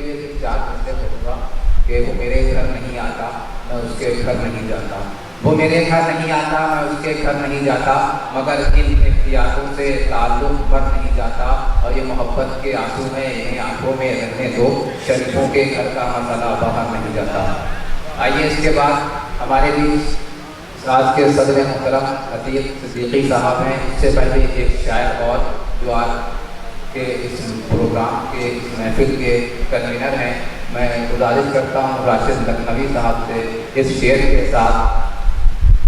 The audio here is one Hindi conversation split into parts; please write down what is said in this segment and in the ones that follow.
लिए सिर्फ 4 घंटे बोलूँगा कि वो मेरे घर नहीं आता, मैं उसके घर नहीं जाता, वो मेरे घर नहीं आता, मैं उसके घर नहीं जाता, मगर इन इख्तियारों से ताल्लुक़ पर नहीं जाता, और ये मोहब्बत के आंसू हैं, इन्हें आंखों में रहने दो, शरीफों के घर का मसला बाहर नहीं जाता। आइए इसके बाद हमारे बीच आज के सदर मुहतरम अतीक सिद्दीकी साहब हैं। इससे पहले एक शायर और जो आज के इस प्रोग्राम के इस महफिल के कन्वीनर हैं, मैं गुजारिश करता हूँ राशिद लखनवी साहब से इस शेर के साथ,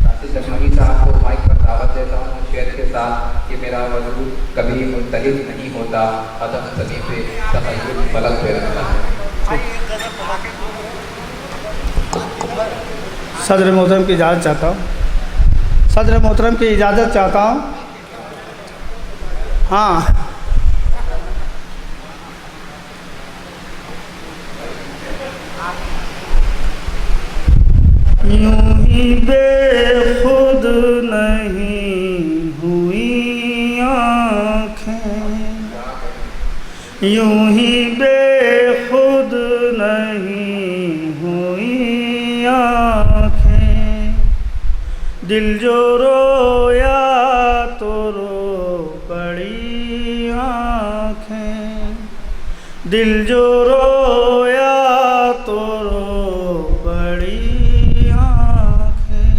राशिद लखनवी साहब को माइक पर दावत देता हूँ शेर के साथ कि मेरा वजूद कभी मुख्तलिफ नहीं होता, अदम सभी पे तखय्युल फलक पे रहता है। सदर मोहतरम की इजाज़त चाहता हूँ, सदर मोहतरम की इजाज़त चाहता हूँ। हाँ, यूं ही बेखुद नहीं हुई आँखें, यूं ही बेखुद नहीं हुई आँखें, दिल जो रोया तो रो पड़ी आँखें, दिल जो रोया तो रो पड़ी आँखें,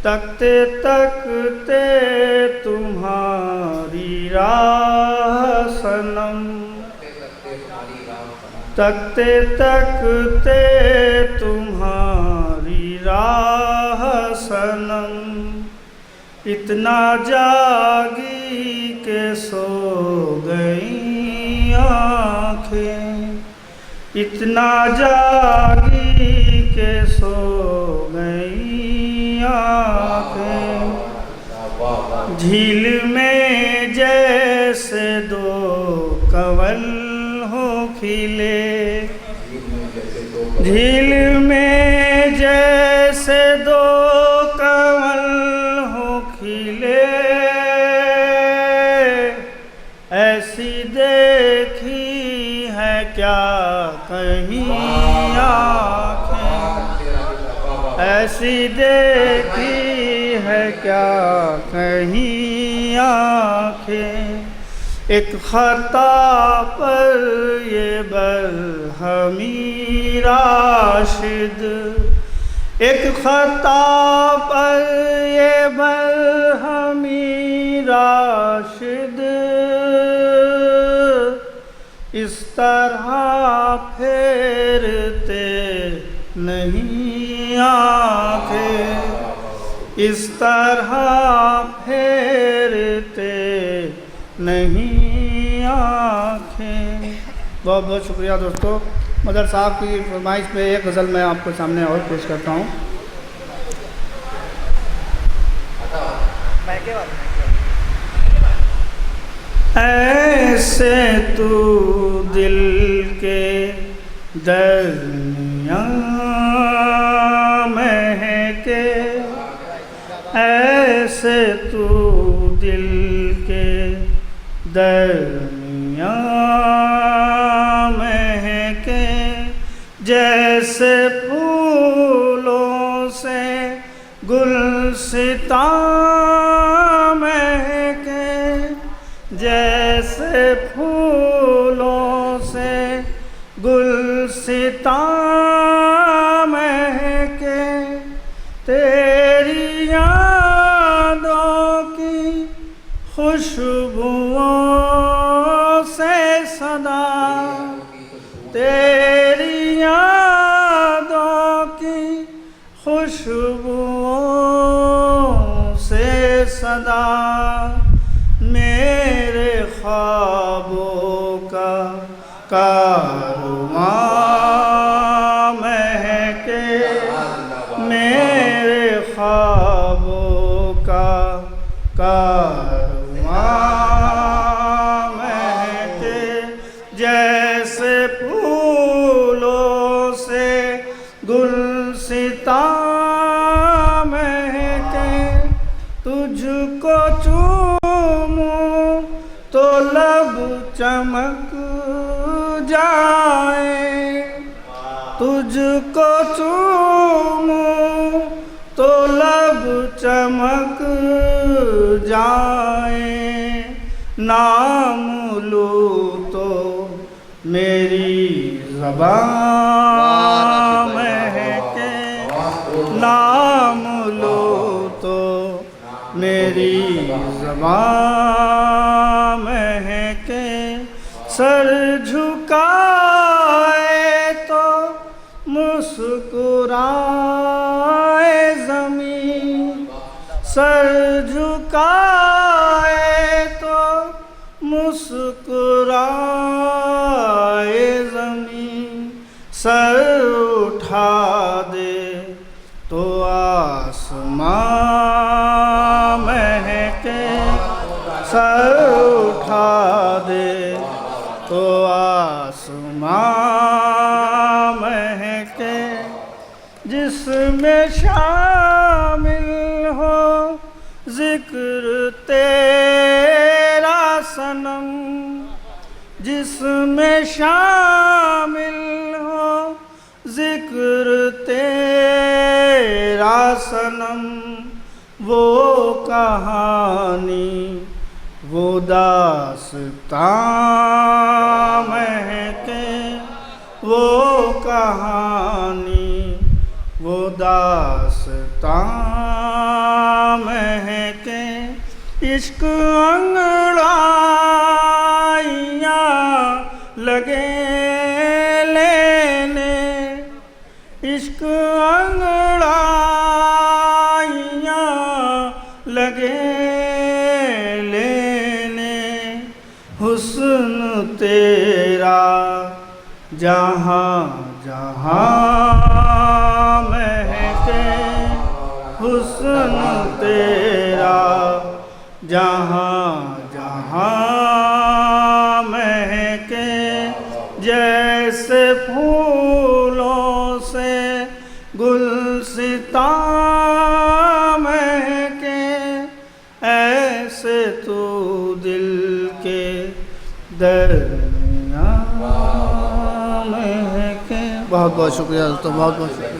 तकते तकते तुम्हारी राह सनम, तकते तकते तुम्हारी राह सनम, इतना जागी के सो गई आँखें, इतना जागी के सो गई आँखें, झील में जैसे दो कंवल हो खिले, झील में जैसे दो कंवल हो खिले, ऐसी देखी है क्या कहीं आँखें, ऐसी देखी है क्या कहीं आँखें, एक ख़ता पर ये बरहमी राशिद, एक ख़ता पर ये बरहमी राशिद, इस तरह फेरते नहीं आँखें, इस तरह फेरते नहीं आँखें। बहुत बहुत शुक्रिया दोस्तों। मदर साहब की फरमाइश पे एक गज़ल मैं आपके सामने और पेश करता हूँ। ऐसे तू दिल के दरमियाँ महके, ऐसे तू दिल के दरमियाँ महके, जैसे फूलों से गुलसितां महके, जैसे फूलों से गुलसितां महके, तेरी यादों की खुशबुओं से सदा, तेरी यादों की खुशबुओं से सदा, मेरे ख्वाबों का कारवां महके, मेरे ख्वाबों का कारवां महके, जैसे फूलों से गुलसितां महके, तुझको चूमूं तो लब चमक जाए, तुझको चूमूं तो लब चमक जाए, नाम लूं तो मेरी ज़बान महके, नाम लूं तो मेरी ज़बान महके, सर झुकाए तो मुस्कुराए ज़मीन, सर झुकाए तो मुस्कुराए ज़मीन, सर उठा दे तो आसमां महके, सर उठा दे तो आसमां महके, जिसमें शामिल हो ज़िक्र तेरा सनम, जिसमें शामिल हो ज़िक्र तेरा सनम, वो कहानी वो दास्तां महके, वो कहानी वो दास्तां महके, इश्क अंगड़ाइयाँ लगे लेने, इश्क अंगड़ाइयाँ लगे लेने, हुस्न तेरा जहाँ जहाँ महके, हुस्न तेरा जहाँ जहाँ महके, जैसे फूलों से गुलसितां महके, ऐसे तू दिल के दरिया महके। बहुत बहुत शुक्रिया दोस्तों, बहुत बहुत शुक्रिया।